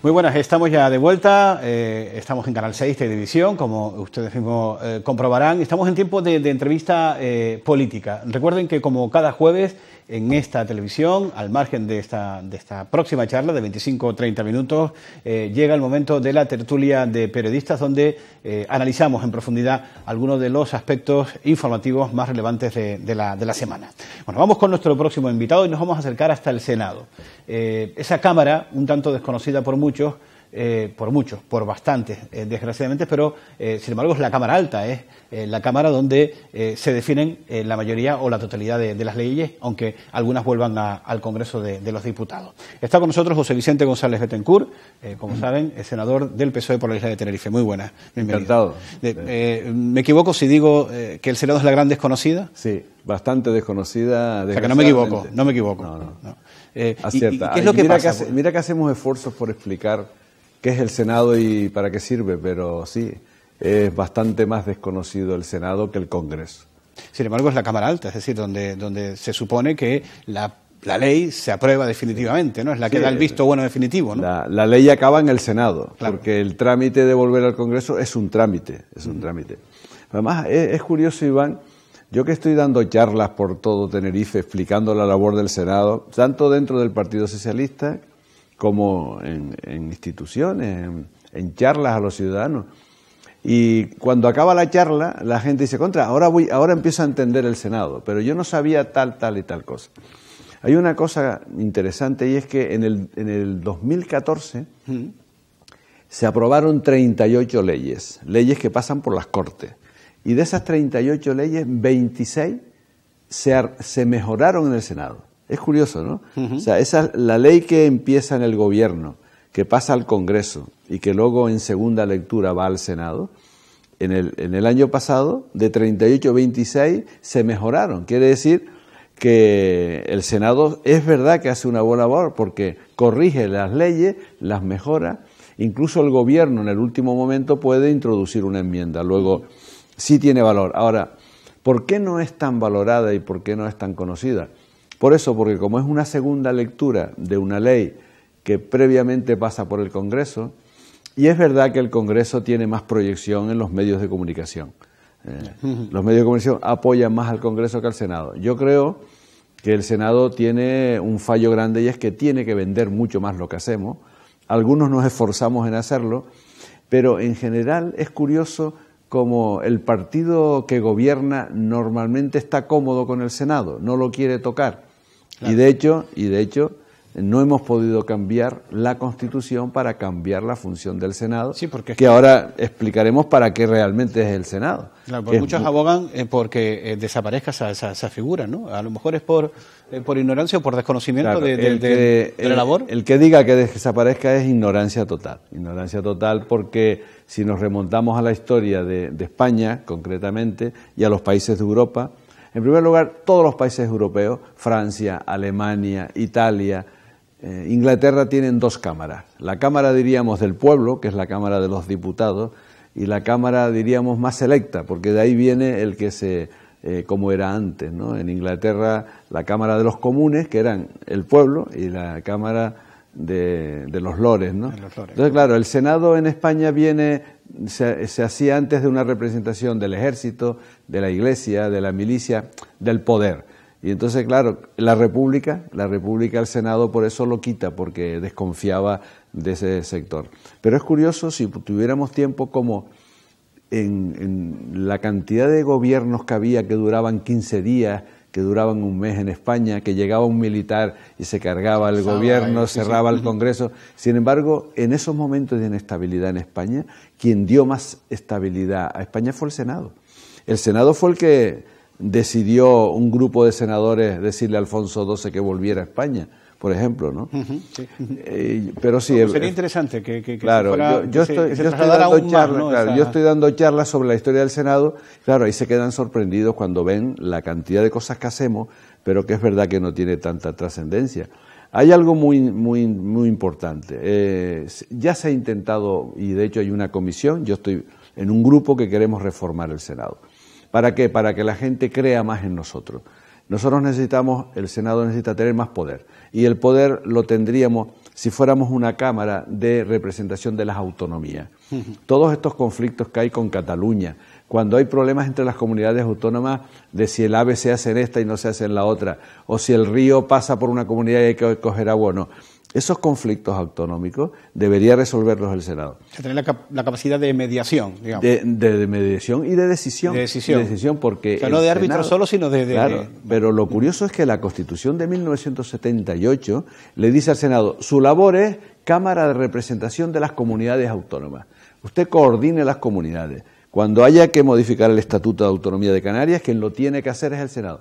Muy buenas, estamos ya de vuelta, estamos en Canal 6 Televisión, como ustedes mismos comprobarán. Estamos en tiempo de entrevista política. Recuerden que como cada jueves en esta televisión, al margen de esta próxima charla de 25 o 30 minutos, llega el momento de la tertulia de periodistas donde analizamos en profundidad algunos de los aspectos informativos más relevantes de la semana. Bueno, vamos con nuestro próximo invitado y nos vamos a acercar hasta el Senado. Esa Cámara, un tanto desconocida por muchos, por bastantes, desgraciadamente, pero sin embargo es la Cámara Alta, es la Cámara donde se definen la mayoría o la totalidad de las leyes, aunque algunas vuelvan al Congreso de los Diputados. Está con nosotros José Vicente González Betancur, como saben, es senador del PSOE por la isla de Tenerife. Muy buenas. Encantado. ¿Me equivoco si digo que el Senado es la gran desconocida? Sí, bastante desconocida. O sea, que no me equivoco, no me equivoco. No. ¿Y Acierta. qué es lo que pasa? Mira que hacemos esfuerzos por explicar qué es el Senado y para qué sirve, pero sí, es bastante más desconocido el Senado que el Congreso. Sin embargo, es la Cámara Alta, es decir, donde se supone que la ley se aprueba definitivamente, ¿no? Es la que da el visto bueno definitivo, ¿no? La ley acaba en el Senado, claro, porque el trámite de volver al Congreso es un trámite, trámite. Además, es curioso, Iván, yo que estoy dando charlas por todo Tenerife explicando la labor del Senado, tanto dentro del Partido Socialista como en instituciones, en charlas a los ciudadanos. Y cuando acaba la charla, la gente dice, ahora empiezo a entender el Senado, pero yo no sabía tal y tal cosa. Hay una cosa interesante y es que en el 2014 se aprobaron 38 leyes que pasan por las Cortes. Y de esas 38 leyes, 26 se mejoraron en el Senado. Es curioso, ¿no? O sea, la ley que empieza en el gobierno, que pasa al Congreso y que luego en segunda lectura va al Senado, en el año pasado, de 38 a 26 se mejoraron. Quiere decir que el Senado es verdad que hace una buena labor porque corrige las leyes, las mejora. Incluso el gobierno en el último momento puede introducir una enmienda. Luego, sí tiene valor. Ahora, ¿por qué no es tan valorada y por qué no es tan conocida? Por eso, porque como es una segunda lectura de una ley que previamente pasa por el Congreso, y es verdad que el Congreso tiene más proyección en los medios de comunicación. Los medios de comunicación apoyan más al Congreso que al Senado. Yo creo que el Senado tiene un fallo grande y es que tiene que vender mucho más lo que hacemos. Algunos nos esforzamos en hacerlo, pero en general es curioso como el partido que gobierna normalmente está cómodo con el Senado, no lo quiere tocar. Claro. Y de hecho no hemos podido cambiar la Constitución para cambiar la función del Senado, sí, que ahora explicaremos para qué realmente es el Senado. Claro, porque muchos abogan porque desaparezca esa figura, ¿no? A lo mejor es por ignorancia o por desconocimiento, claro, de la labor. El que diga que desaparezca es ignorancia total porque si nos remontamos a la historia de España, concretamente, y a los países de Europa, en primer lugar, todos los países europeos, Francia, Alemania, Italia, Inglaterra, tienen dos cámaras. La Cámara, diríamos, del pueblo, que es la Cámara de los Diputados, y la Cámara, diríamos, más selecta, porque de ahí viene el que como era antes, ¿no? En Inglaterra, la Cámara de los Comunes, que eran el pueblo, y la Cámara de los Lores, ¿no? Entonces, claro, el Senado en España se hacía antes de una representación del ejército, de la iglesia, de la milicia, del poder. Y entonces, claro, la República, el Senado por eso lo quita, porque desconfiaba de ese sector. Pero es curioso, si tuviéramos tiempo, como en la cantidad de gobiernos que había que duraban 15 días, que duraban un mes en España, que llegaba un militar y se cargaba el gobierno, cerraba el Congreso. Sin embargo, en esos momentos de inestabilidad en España, quien dio más estabilidad a España fue el Senado. El Senado fue el que decidió un grupo de senadores decirle a Alfonso XII que volviera a España, por ejemplo, ¿no? Pero sí, sería interesante que claro, yo estoy dando charlas sobre la historia del Senado. Claro, ahí se quedan sorprendidos cuando ven la cantidad de cosas que hacemos, pero que es verdad que no tiene tanta trascendencia. Hay algo muy importante. Ya se ha intentado, y de hecho hay una comisión, yo estoy en un grupo que queremos reformar el Senado. ¿Para qué? Para que la gente crea más en nosotros. Nosotros necesitamos, el Senado necesita tener más poder, y el poder lo tendríamos si fuéramos una Cámara de representación de las autonomías. Todos estos conflictos que hay con Cataluña, cuando hay problemas entre las comunidades autónomas de si el AVE se hace en esta y no se hace en la otra, o si el río pasa por una comunidad y hay que coger agua o no, esos conflictos autonómicos debería resolverlos el Senado. Tener la capacidad de mediación, digamos. De mediación y de decisión. De decisión. Porque o sea, no de árbitro solo, sino de... Claro, pero lo curioso es que la Constitución de 1978 le dice al Senado, su labor es Cámara de Representación de las Comunidades Autónomas. Usted coordine las comunidades. Cuando haya que modificar el Estatuto de Autonomía de Canarias, quien lo tiene que hacer es el Senado.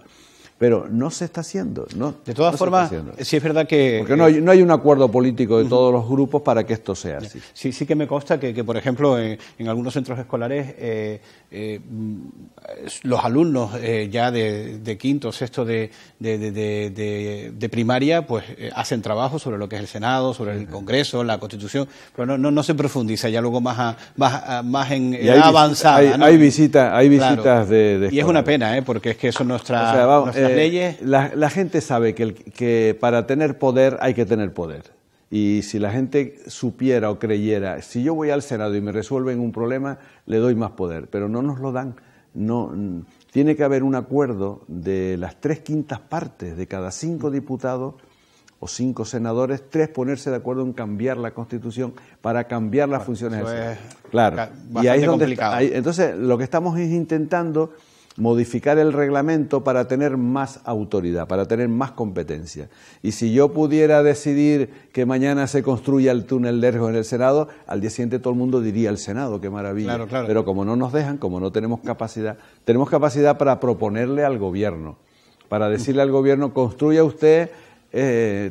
Pero no se está haciendo. De todas formas, sí es verdad que... Porque no hay un acuerdo político de todos los grupos para que esto sea así. Sí que me consta que por ejemplo, en algunos centros escolares, los alumnos ya de quinto, sexto de primaria, pues hacen trabajo sobre lo que es el Senado, sobre el Congreso, la Constitución, pero no se profundiza ya luego más en edad avanzada. Hay visitas claro. de y es una pena, porque es que eso nuestras leyes... La gente sabe que para tener poder hay que tener poder. Y si la gente supiera o creyera, si yo voy al Senado y me resuelven un problema, le doy más poder. Pero no nos lo dan. Tiene que haber un acuerdo de las 3/5 partes de cada 5 diputados o 5 senadores, 3 ponerse de acuerdo en cambiar la Constitución para cambiar las funciones del Senado. Claro. Y ahí es donde complicado. Entonces, lo que estamos es intentando modificar el reglamento para tener más autoridad, para tener más competencia. Y si yo pudiera decidir que mañana se construya el túnel de Ergo en el Senado, al día siguiente todo el mundo diría el Senado, qué maravilla. Claro. Pero como no nos dejan, como no tenemos capacidad para proponerle al gobierno, para decirle al gobierno, construya usted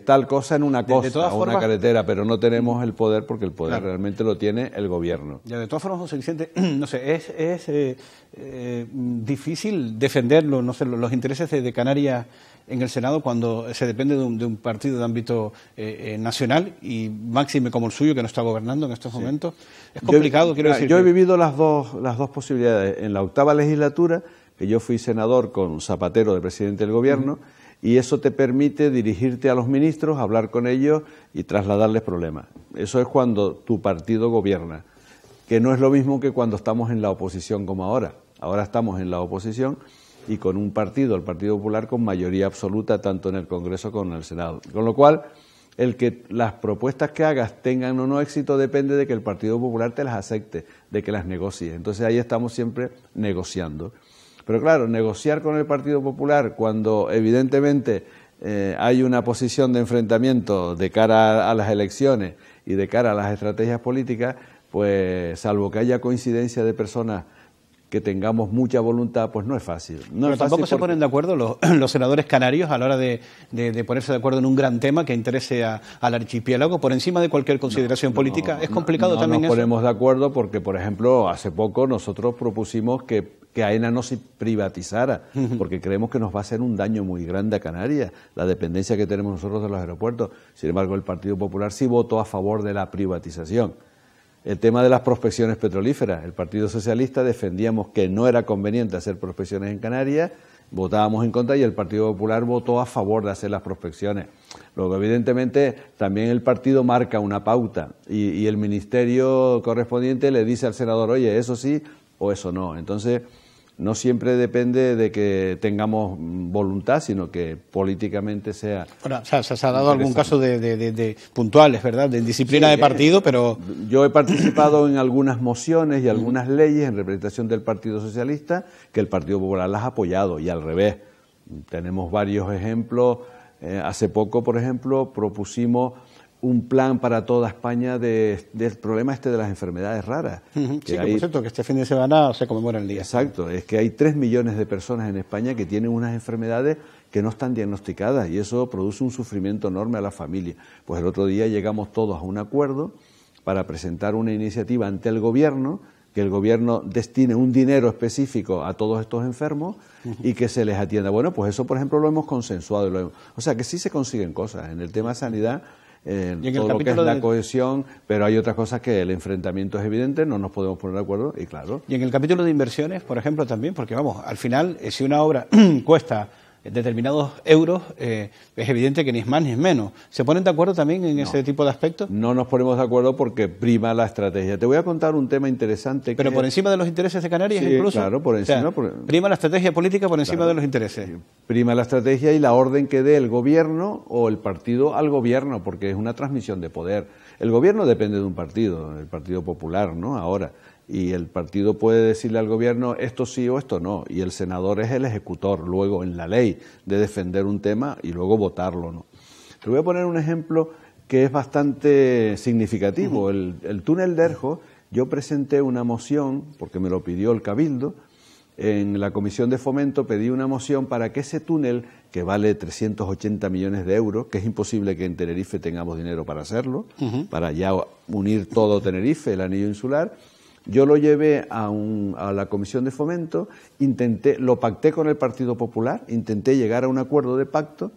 tal cosa en una costa o una carretera, pero no tenemos el poder porque el poder realmente lo tiene el gobierno. Ya, de todas formas, José Vicente, no sé, es difícil defenderlo, no sé, los intereses de Canarias en el Senado cuando se depende de un partido de ámbito nacional y máxime como el suyo que no está gobernando en estos momentos. Es complicado, quiero decir. Yo he vivido las dos posibilidades. En la 8ª legislatura, que yo fui senador con Zapatero de presidente del gobierno, y eso te permite dirigirte a los ministros, hablar con ellos y trasladarles problemas. Eso es cuando tu partido gobierna, que no es lo mismo que cuando estamos en la oposición como ahora. Ahora estamos en la oposición y con un partido, el Partido Popular, con mayoría absoluta tanto en el Congreso como en el Senado. Con lo cual, el que las propuestas que hagas tengan o no éxito depende de que el Partido Popular te las acepte, de que las negocies. Entonces ahí estamos siempre negociando. Pero claro, negociar con el Partido Popular cuando evidentemente hay una posición de enfrentamiento de cara a las elecciones y de cara a las estrategias políticas, pues salvo que haya coincidencia de personas que tengamos mucha voluntad, pues no es fácil. Pero tampoco se ponen de acuerdo los senadores canarios a la hora de ponerse de acuerdo en un gran tema que interese al archipiélago por encima de cualquier consideración política. Es complicado también eso. No nos ponemos de acuerdo porque, por ejemplo, hace poco nosotros propusimos que AENA no se privatizara, porque creemos que nos va a hacer un daño muy grande a Canarias, la dependencia que tenemos nosotros de los aeropuertos. Sin embargo, el Partido Popular sí votó a favor de la privatización. El tema de las prospecciones petrolíferas, el Partido Socialista defendíamos que no era conveniente hacer prospecciones en Canarias, votábamos en contra y el Partido Popular votó a favor de hacer las prospecciones. Luego, evidentemente, también el partido marca una pauta y el ministerio correspondiente le dice al senador, oye, eso sí o eso no. Entonces, no siempre depende de que tengamos voluntad, sino que políticamente sea... Bueno, se ha dado algún caso de puntuales, ¿verdad?, de indisciplina de partido, pero... Yo he participado en algunas mociones y algunas leyes en representación del Partido Socialista que el Partido Popular las ha apoyado, y al revés. Tenemos varios ejemplos. Hace poco, por ejemplo, propusimos un plan para toda España del problema de las enfermedades raras. Sí, que por cierto, que este fin de semana se conmemora el día. Exacto, es que hay 3 millones de personas en España que tienen unas enfermedades que no están diagnosticadas y eso produce un sufrimiento enorme a la familia. Pues el otro día llegamos todos a un acuerdo para presentar una iniciativa ante el gobierno, que el gobierno destine un dinero específico a todos estos enfermos y que se les atienda. Bueno, pues eso, por ejemplo, lo hemos consensuado. O sea, que sí se consiguen cosas. En el tema de sanidad, todo lo que es la cohesión, pero hay otras cosas que el enfrentamiento es evidente, no nos podemos poner de acuerdo, y claro. Y en el capítulo de inversiones, por ejemplo, también, porque vamos, al final, si una obra cuesta determinados euros, es evidente que ni es más ni es menos. ¿Se ponen de acuerdo también en ese tipo de aspectos? No nos ponemos de acuerdo porque prima la estrategia. Te voy a contar un tema interesante. ¿Pero por encima de los intereses de Canarias incluso? Claro, por encima. Prima la estrategia política por encima de los intereses. Prima la estrategia y la orden que dé el gobierno o el partido al gobierno, porque es una transmisión de poder. El gobierno depende de un partido, el Partido Popular, ¿no? Ahora. Y el partido puede decirle al gobierno esto sí o esto no, y el senador es el ejecutor luego en la ley de defender un tema y luego votarlo, ¿no? Te voy a poner un ejemplo que es bastante significativo. El túnel de Erjo, yo presenté una moción, porque me lo pidió el Cabildo, en la Comisión de Fomento pedí una moción para que ese túnel, que vale 380 millones de euros, que es imposible que en Tenerife tengamos dinero para hacerlo, para ya unir todo Tenerife, el anillo insular. Yo lo llevé a la Comisión de Fomento, lo pacté con el Partido Popular, intenté llegar a un acuerdo de pacto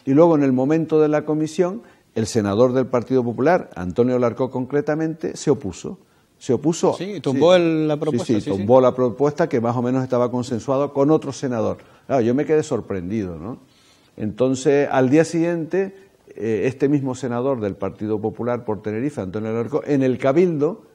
y luego en el momento de la comisión el senador del Partido Popular, Antonio Larcó concretamente, se opuso. Sí, tumbó la propuesta. Sí, tumbó la propuesta que más o menos estaba consensuada con otro senador. Claro, yo me quedé sorprendido, ¿no? Entonces, al día siguiente, este mismo senador del Partido Popular por Tenerife, Antonio Larcó, en el Cabildo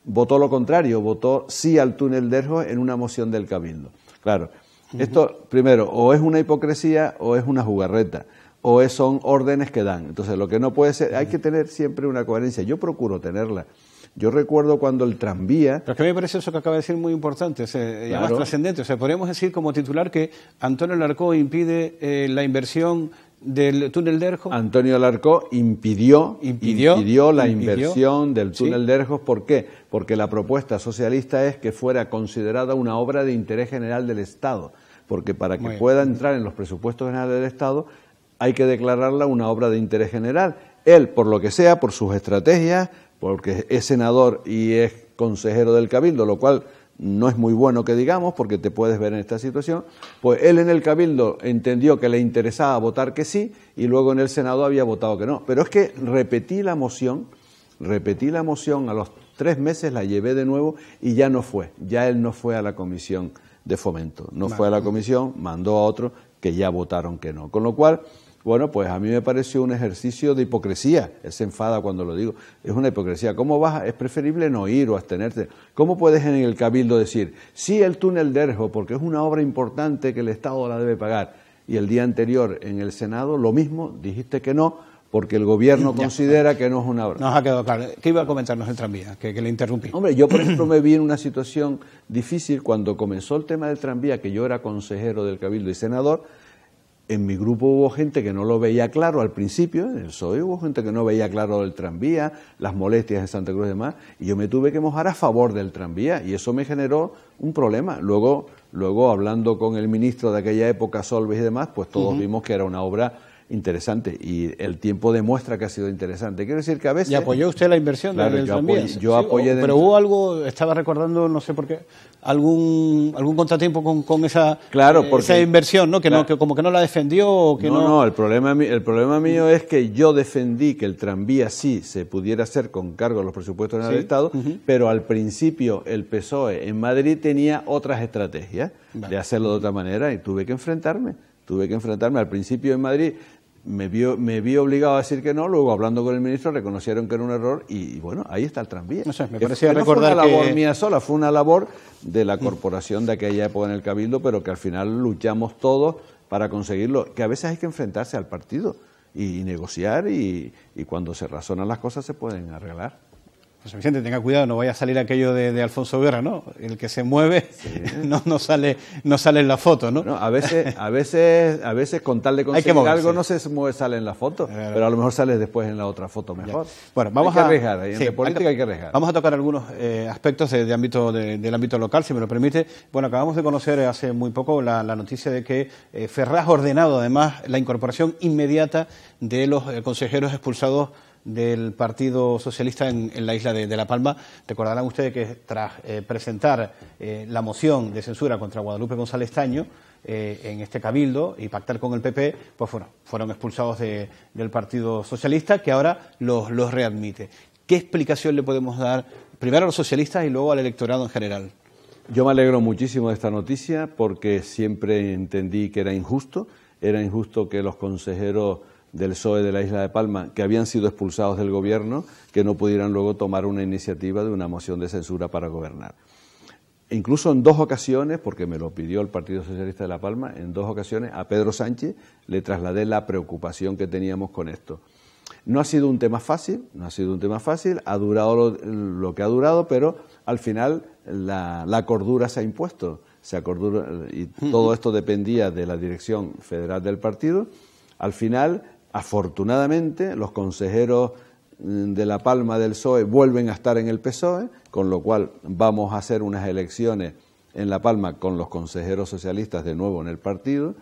votó lo contrario, votó sí al túnel de Erjo en una moción del Cabildo. Claro, esto primero o es una hipocresía o es una jugarreta, o son órdenes que dan. Entonces lo que no puede ser, hay que tener siempre una coherencia. Yo procuro tenerla. Yo recuerdo cuando el tranvía... Pero es que a mí me parece eso que acaba de decir muy importante, y además trascendente. O sea, podríamos decir como titular que Antonio Larcó impide la inversión del túnel de Erjo. Antonio Larcó impidió la inversión del túnel de Erjo. ¿Por qué? Porque la propuesta socialista es que fuera considerada una obra de interés general del Estado, porque para que pueda entrar en los presupuestos generales del Estado hay que declararla una obra de interés general. Él, por lo que sea, por sus estrategias, porque es senador y es consejero del Cabildo, lo cual no es muy bueno que digamos, porque te puedes ver en esta situación, pues él en el Cabildo entendió que le interesaba votar que sí, y luego en el Senado había votado que no. Pero es que repetí la moción, a los 3 meses la llevé de nuevo y ya él no fue a la Comisión de Fomento, fue a la comisión, mandó a otro que ya votaron que no. Con lo cual, bueno, pues a mí me pareció un ejercicio de hipocresía. Él se enfada cuando lo digo. Es una hipocresía. ¿Cómo es preferible no ir o abstenerte? ¿Cómo puedes en el Cabildo decir, sí, el túnel de Erjo, porque es una obra importante que el Estado la debe pagar? Y el día anterior en el Senado, lo mismo, dijiste que no, porque el gobierno considera que no es una obra. Nos ha quedado claro. ¿Qué iba a comentarnos el tranvía? Que le interrumpí. Hombre, yo por ejemplo me vi en una situación difícil cuando comenzó el tema del tranvía, que yo era consejero del Cabildo y senador. En mi grupo hubo gente que no lo veía claro al principio, en el PSOE hubo gente que no veía claro el tranvía, las molestias en Santa Cruz y demás, y yo me tuve que mojar a favor del tranvía, y eso me generó un problema. Luego hablando con el ministro de aquella época, Solves y demás, pues todos vimos que era una obra interesante, y el tiempo demuestra que ha sido interesante. Quiero decir que a veces... ¿Y apoyó usted la inversión del tranvía? Yo apoyé... Pero hubo algo, estaba recordando, no sé por qué, algún contratiempo con esa, esa inversión, ¿no? Que como que no la defendió o que no... No, el problema mío es que yo defendí que el tranvía sí se pudiera hacer con cargo a los presupuestos del Estado, pero al principio el PSOE en Madrid tenía otras estrategias de hacerlo de otra manera y tuve que enfrentarme. Al principio en Madrid me vi obligado a decir que no, luego hablando con el ministro reconocieron que era un error y bueno, ahí está el tranvía. No sé, me parecía recordar no fue una labor mía sola, fue una labor de la corporación de aquella época en el Cabildo, pero que al final luchamos todos para conseguirlo, que a veces hay que enfrentarse al partido y negociar y cuando se razonan las cosas se pueden arreglar. José Vicente, tenga cuidado, no vaya a salir aquello de Alfonso Guerra, ¿no? El que se mueve no sale en la foto, ¿no? A veces con tal de conseguir algo no se mueve, sale en la foto, pero a lo mejor sale después en la otra foto mejor. Bueno, vamos hay que arriesgar, en política hay que arriesgar. Vamos a tocar algunos aspectos del ámbito local, si me lo permite. Bueno, acabamos de conocer hace muy poco la noticia de que Ferraz ha ordenado además la incorporación inmediata de los consejeros expulsados del Partido Socialista en la isla de La Palma. Recordarán ustedes que tras presentar la moción de censura contra Guadalupe González Taño en este Cabildo y pactar con el PP, pues fueron expulsados del Partido Socialista, que ahora los readmite. ¿Qué explicación le podemos dar primero a los socialistas y luego al electorado en general? Yo me alegro muchísimo de esta noticia porque siempre entendí que era injusto. era injusto que los consejeros del PSOE de la isla de Palma, que habían sido expulsados del gobierno, que no pudieran luego tomar una iniciativa de una moción de censura para gobernar. Incluso en 2 ocasiones, porque me lo pidió el Partido Socialista de La Palma, en 2 ocasiones a Pedro Sánchez le trasladé la preocupación que teníamos con esto. No ha sido un tema fácil, ha durado lo que ha durado, pero al final la cordura se ha impuesto, y todo esto dependía de la dirección federal del partido. Al final, afortunadamente, los consejeros de La Palma del PSOE vuelven a estar en el PSOE, con lo cual vamos a hacer unas elecciones en La Palma con los consejeros socialistas de nuevo en el partido,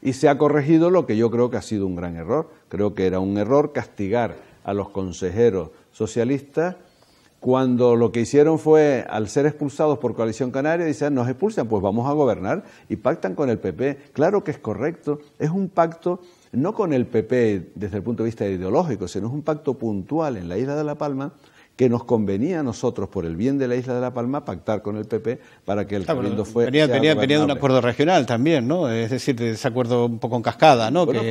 y se ha corregido lo que yo creo que ha sido un gran error. Creo que era un error castigar a los consejeros socialistas cuando lo que hicieron fue, al ser expulsados por Coalición Canaria, dicen, nos expulsan, pues vamos a gobernar, y pactan con el PP. Claro que es correcto, es un pacto no con el PP desde el punto de vista ideológico, sino es un pacto puntual en la isla de La Palma que nos convenía a nosotros, por el bien de la isla de La Palma, pactar con el PP para que el Cabildo venía de un acuerdo regional también, ¿no? Es decir, de ese acuerdo un poco en cascada, ¿no? Bueno,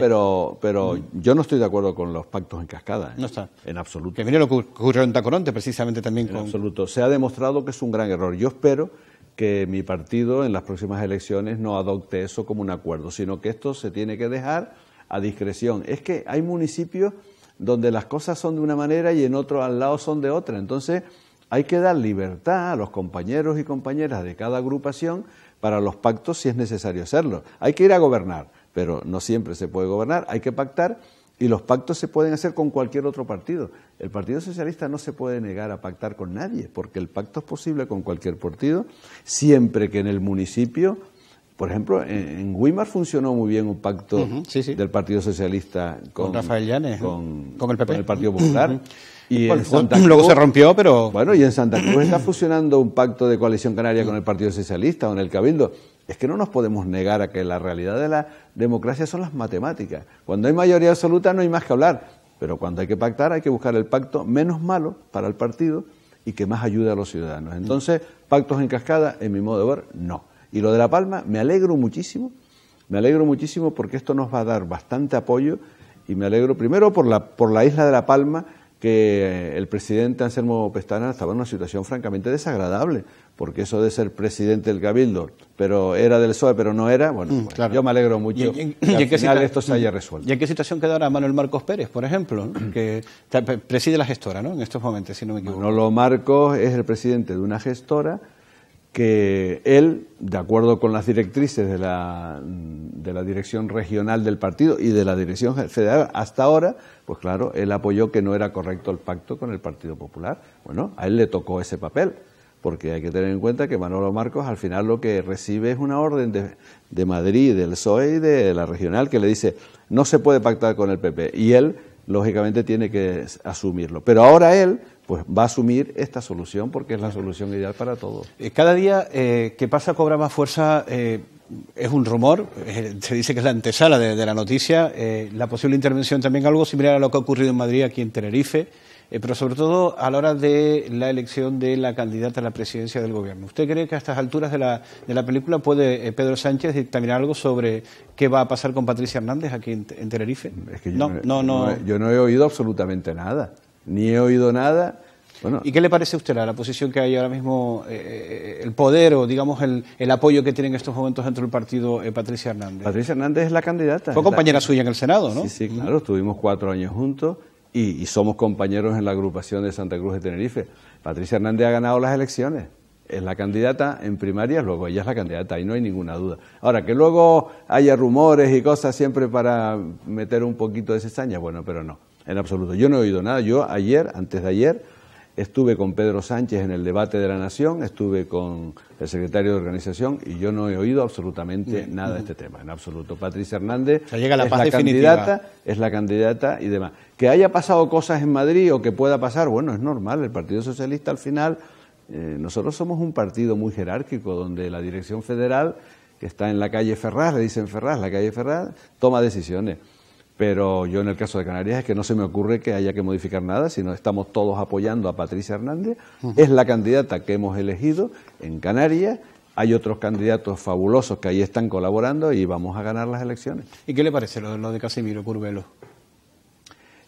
pero yo no estoy de acuerdo con los pactos en cascada. No está. En absoluto. Que mire lo que ocurrió en Tacoronte, precisamente también. En absoluto. Se ha demostrado que es un gran error. Yo espero que mi partido en las próximas elecciones no adopte eso como un acuerdo, sino que esto se tiene que dejar a discreción. Es que hay municipios donde las cosas son de una manera y en otro al lado son de otra. Entonces hay que dar libertad a los compañeros y compañeras de cada agrupación para los pactos si es necesario hacerlo. Hay que ir a gobernar, pero no siempre se puede gobernar, hay que pactar y los pactos se pueden hacer con cualquier otro partido. El Partido Socialista no se puede negar a pactar con nadie, porque el pacto es posible con cualquier partido, siempre que en el municipio... Por ejemplo, en Güímar funcionó muy bien un pacto del Partido Socialista con Rafael Llanes, con el PP, con el Partido Popular. Y bueno, en Santa Cruz, luego se rompió, pero... Bueno, y en Santa Cruz está fusionando un pacto de Coalición Canaria con el Partido Socialista o en el Cabildo. Es que no nos podemos negar a que la realidad de la democracia son las matemáticas. Cuando hay mayoría absoluta no hay más que hablar, pero cuando hay que pactar hay que buscar el pacto menos malo para el partido y que más ayude a los ciudadanos. Entonces, pactos en cascada, en mi modo de ver, no. Y lo de La Palma, me alegro muchísimo porque esto nos va a dar bastante apoyo y me alegro primero por la isla de La Palma, que el presidente Anselmo Pestana estaba en una situación francamente desagradable, porque eso de ser presidente del Cabildo, pero era del PSOE, pero no era, bueno, pues claro. Yo me alegro mucho que al final esto se haya resuelto. ¿Y en qué situación quedará Manuel Marcos Pérez, por ejemplo, ¿no? Que preside la gestora, ¿no?, en estos momentos, si no me equivoco? Manolo Marcos es el presidente de una gestora que él, de acuerdo con las directrices de la dirección regional del partido y de la dirección federal hasta ahora, pues claro, él apoyó que no era correcto el pacto con el Partido Popular. Bueno, a él le tocó ese papel, porque hay que tener en cuenta que Manolo Marcos al final lo que recibe es una orden de Madrid, del PSOE y de la regional, que le dice no se puede pactar con el PP, y él lógicamente tiene que asumirlo. Pero ahora él pues va a asumir esta solución porque es la solución ideal para todos. Cada día que pasa cobra más fuerza, es un rumor, se dice que es la antesala de la noticia, la posible intervención también algo similar a lo que ha ocurrido en Madrid, aquí en Tenerife, pero sobre todo a la hora de la elección de la candidata a la presidencia del gobierno. ¿Usted cree que a estas alturas de la película puede Pedro Sánchez dictaminar algo sobre qué va a pasar con Patricia Hernández aquí en Tenerife? Es que yo no he oído absolutamente nada. Ni he oído nada. Bueno, ¿y qué le parece a usted la posición que hay ahora mismo, el poder o digamos el apoyo que tiene en estos momentos dentro del partido Patricia Hernández? Patricia Hernández es la candidata. Fue compañera suya en el Senado, ¿no? Sí, claro, estuvimos 4 años juntos y somos compañeros en la agrupación de Santa Cruz de Tenerife. Patricia Hernández ha ganado las elecciones. Es la candidata en primarias, luego ella es la candidata, ahí no hay ninguna duda. Ahora, que luego haya rumores y cosas siempre para meter un poquito de cizaña, bueno, pero no. En absoluto. Yo no he oído nada. Yo antes de ayer, estuve con Pedro Sánchez en el debate de la Nación, estuve con el secretario de organización y yo no he oído absolutamente nada de este tema, en absoluto. Patricia Hernández es la candidata y demás. Que haya pasado cosas en Madrid o que pueda pasar, bueno, es normal. El Partido Socialista al final, nosotros somos un partido muy jerárquico donde la dirección federal, que está en la calle Ferraz, le dicen Ferraz, la calle Ferraz, toma decisiones. Pero yo en el caso de Canarias es que no se me ocurre que haya que modificar nada, sino estamos todos apoyando a Patricia Hernández. Es la candidata que hemos elegido en Canarias, hay otros candidatos fabulosos que ahí están colaborando y vamos a ganar las elecciones. ¿Y qué le parece lo de Casimiro Curvelo?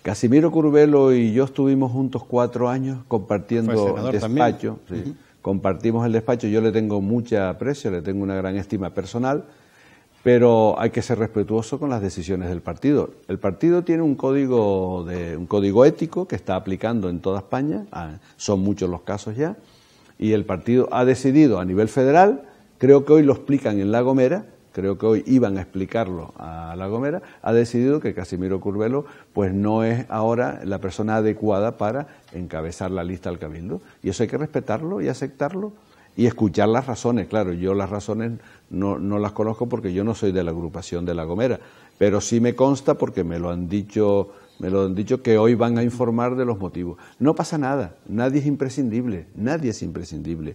Casimiro Curvelo y yo estuvimos juntos 4 años compartiendo despacho. Sí. Compartimos el despacho, yo le tengo mucho aprecio, le tengo una gran estima personal, pero hay que ser respetuoso con las decisiones del partido. El partido tiene un código ético que está aplicando en toda España, son muchos los casos ya, y el partido ha decidido a nivel federal, creo que hoy lo explican en La Gomera, creo que hoy iban a explicarlo a La Gomera, ha decidido que Casimiro Curvelo pues no es ahora la persona adecuada para encabezar la lista al Cabildo. Y eso hay que respetarlo y aceptarlo y escuchar las razones. Claro, yo las razones no las conozco porque yo no soy de la agrupación de La Gomera, pero sí me consta porque me lo han dicho que hoy van a informar de los motivos. No pasa nada, nadie es imprescindible, nadie es imprescindible.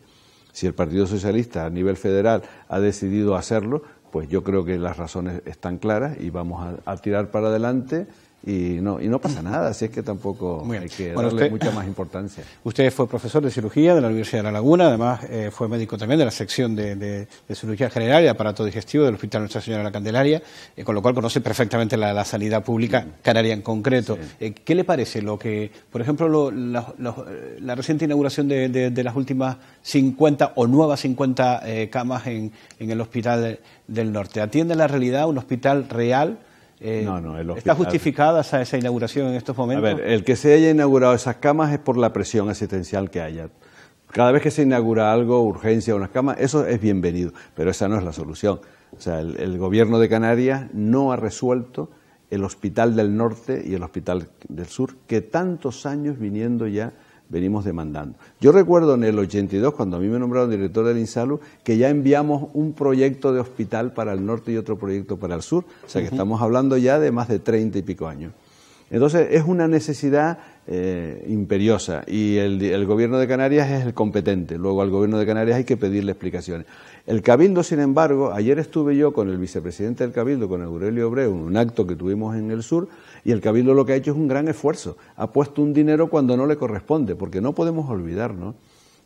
Si el Partido Socialista a nivel federal ha decidido hacerlo, pues yo creo que las razones están claras y vamos a tirar para adelante y no pasa nada, así es que tampoco hay que darle mucha más importancia. Usted fue profesor de cirugía de la Universidad de La Laguna, además fue médico también de la sección de cirugía general y aparato digestivo del Hospital Nuestra Señora de la Candelaria, con lo cual conoce perfectamente la sanidad pública canaria en concreto. Sí. ¿Qué le parece lo que, por ejemplo, la reciente inauguración de las últimas 50 o nuevas 50 camas en el Hospital del Norte? ¿Atiende la realidad un hospital real? No, ¿Está justificada esa inauguración en estos momentos? A ver, el que se haya inaugurado esas camas es por la presión asistencial que haya. Cada vez que se inaugura algo, urgencia, unas camas, eso es bienvenido, pero esa no es la solución. O sea, el Gobierno de Canarias no ha resuelto el Hospital del Norte y el Hospital del Sur, que tantos años venimos demandando. Yo recuerdo en el 82, cuando a mí me nombraron director del INSALU, que ya enviamos un proyecto de hospital para el norte y otro proyecto para el sur, o sea que estamos hablando ya de más de 30 y pico años. Entonces es una necesidad imperiosa y el Gobierno de Canarias es el competente, luego al Gobierno de Canarias hay que pedirle explicaciones. El Cabildo, sin embargo, ayer estuve yo con el vicepresidente del Cabildo, con Aurelio Abreu, en un acto que tuvimos en el sur, y el Cabildo lo que ha hecho es un gran esfuerzo, ha puesto un dinero cuando no le corresponde, porque no podemos olvidarnos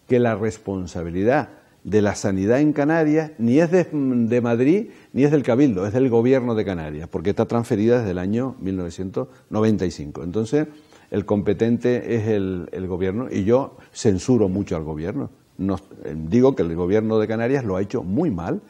que la responsabilidad de la sanidad en Canarias ni es de Madrid ni es del Cabildo, es del Gobierno de Canarias, porque está transferida desde el año 1995. Entonces, el competente es el Gobierno y yo censuro mucho al Gobierno. Digo que el Gobierno de Canarias lo ha hecho muy mal,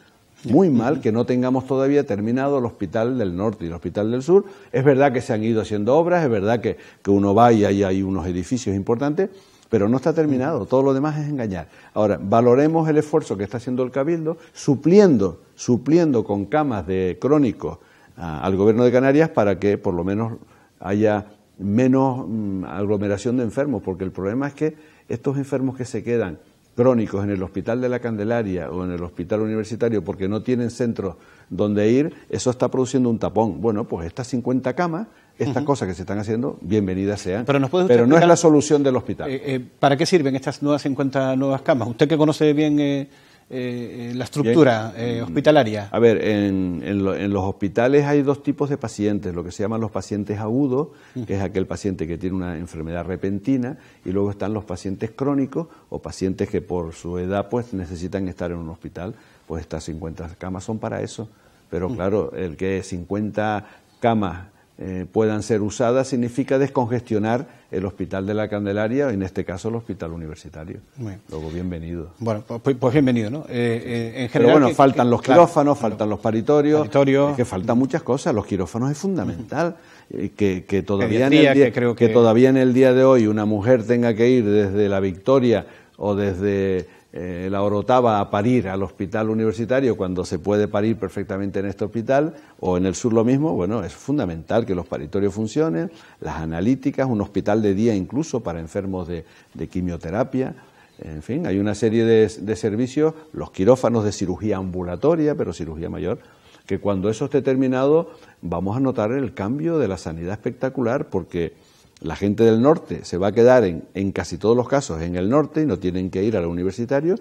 que no tengamos todavía terminado el Hospital del Norte y el Hospital del Sur. Es verdad que se han ido haciendo obras, es verdad que uno va y ahí hay unos edificios importantes, pero no está terminado, todo lo demás es engañar. Ahora, valoremos el esfuerzo que está haciendo el Cabildo, supliendo con camas de crónicos al Gobierno de Canarias para que por lo menos haya menos aglomeración de enfermos, porque el problema es que estos enfermos que se quedan crónicos en el Hospital de la Candelaria o en el Hospital Universitario porque no tienen centros donde ir, eso está produciendo un tapón. Bueno, pues estas 50 camas, estas cosas que se están haciendo, bienvenidas sean, pero no es la solución del hospital. ¿Para qué sirven estas 50 nuevas camas? Usted que conoce bien la estructura hospitalaria. A ver, en los hospitales hay dos tipos de pacientes, lo que se llaman los pacientes agudos, que es aquel paciente que tiene una enfermedad repentina, y luego están los pacientes crónicos o pacientes que por su edad pues necesitan estar en un hospital. Pues estas 50 camas son para eso, pero claro, el que 50 camas puedan ser usadas significa descongestionar el Hospital de la Candelaria, en este caso el Hospital Universitario. Bueno. Luego, bienvenido. Bueno, pues bienvenido, ¿no? En general, pero bueno, faltan los quirófanos, faltan los paritorios, es que faltan muchas cosas. Los quirófanos es fundamental, que todavía en el día de hoy una mujer tenga que ir desde La Victoria o desde la Orotava a parir al hospital universitario cuando se puede parir perfectamente en este hospital, o en el sur lo mismo. Bueno, es fundamental que los paritorios funcionen, las analíticas, un hospital de día incluso para enfermos de quimioterapia. En fin, hay una serie de servicios, los quirófanos de cirugía ambulatoria, pero cirugía mayor, que cuando eso esté terminado vamos a notar el cambio de la sanidad espectacular, porque la gente del norte se va a quedar en casi todos los casos en el norte y no tienen que ir al universitario,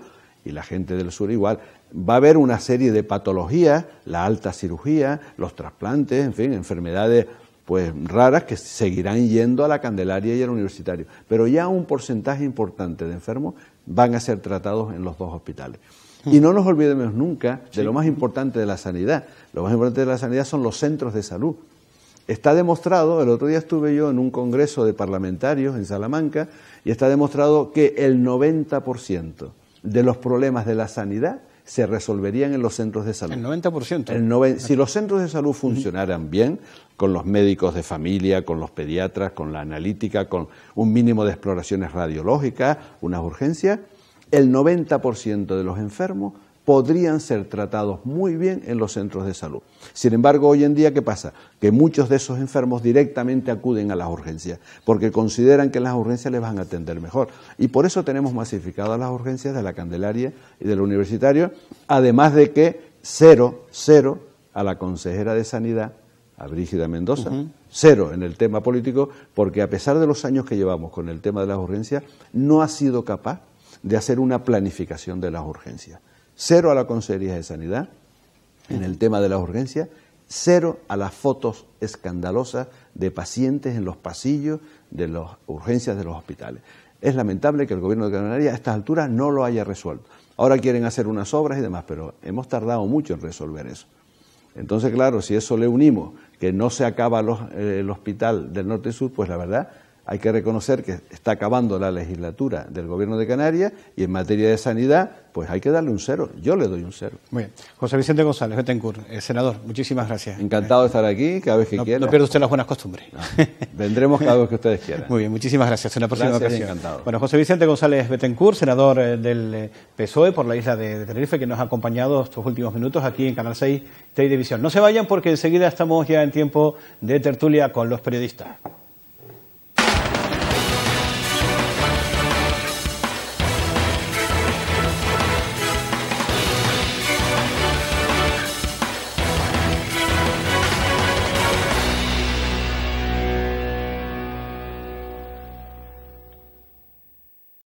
y la gente del sur igual. Va a haber una serie de patologías, la alta cirugía, los trasplantes, en fin, enfermedades pues raras que seguirán yendo a la Candelaria y al universitario. Pero ya un porcentaje importante de enfermos van a ser tratados en los dos hospitales. Y no nos olvidemos nunca de lo más importante de la sanidad. Lo más importante de la sanidad son los centros de salud. Está demostrado, el otro día estuve yo en un congreso de parlamentarios en Salamanca, y está demostrado que el 90% de los problemas de la sanidad se resolverían en los centros de salud. El 90%. Si los centros de salud funcionaran bien, con los médicos de familia, con los pediatras, con la analítica, con un mínimo de exploraciones radiológicas, unas urgencias, el 90% de los enfermos podrían ser tratados muy bien en los centros de salud. Sin embargo, hoy en día, ¿qué pasa? Que muchos de esos enfermos directamente acuden a las urgencias, porque consideran que en las urgencias les van a atender mejor. Y por eso tenemos masificadas las urgencias de la Candelaria y del Universitario, además de que cero a la consejera de Sanidad, a Brígida Mendoza, cero en el tema político, porque a pesar de los años que llevamos con el tema de las urgencias, no ha sido capaz de hacer una planificación de las urgencias. Cero a la Consejería de Sanidad en el tema de las urgencias, cero a las fotos escandalosas de pacientes en los pasillos de las urgencias de los hospitales. Es lamentable que el Gobierno de Canarias a estas alturas no lo haya resuelto. Ahora quieren hacer unas obras y demás, pero hemos tardado mucho en resolver eso. Entonces, claro, si eso le unimos que no se acaba el hospital del Norte y Sur, pues la verdad hay que reconocer que está acabando la legislatura del Gobierno de Canarias y en materia de sanidad, pues hay que darle un 0. Yo le doy un 0. Muy bien. José Vicente González Betancur, senador, muchísimas gracias. Encantado de estar aquí, cada vez que quiera. No pierda usted las buenas costumbres. No, vendremos cada vez que ustedes quieran. Muy bien, muchísimas gracias. En la próxima ocasión. Encantado. Bueno, José Vicente González Betancur, senador del PSOE por la isla de Tenerife, que nos ha acompañado estos últimos minutos aquí en Canal 6 Televisión. No se vayan porque enseguida estamos ya en tiempo de tertulia con los periodistas.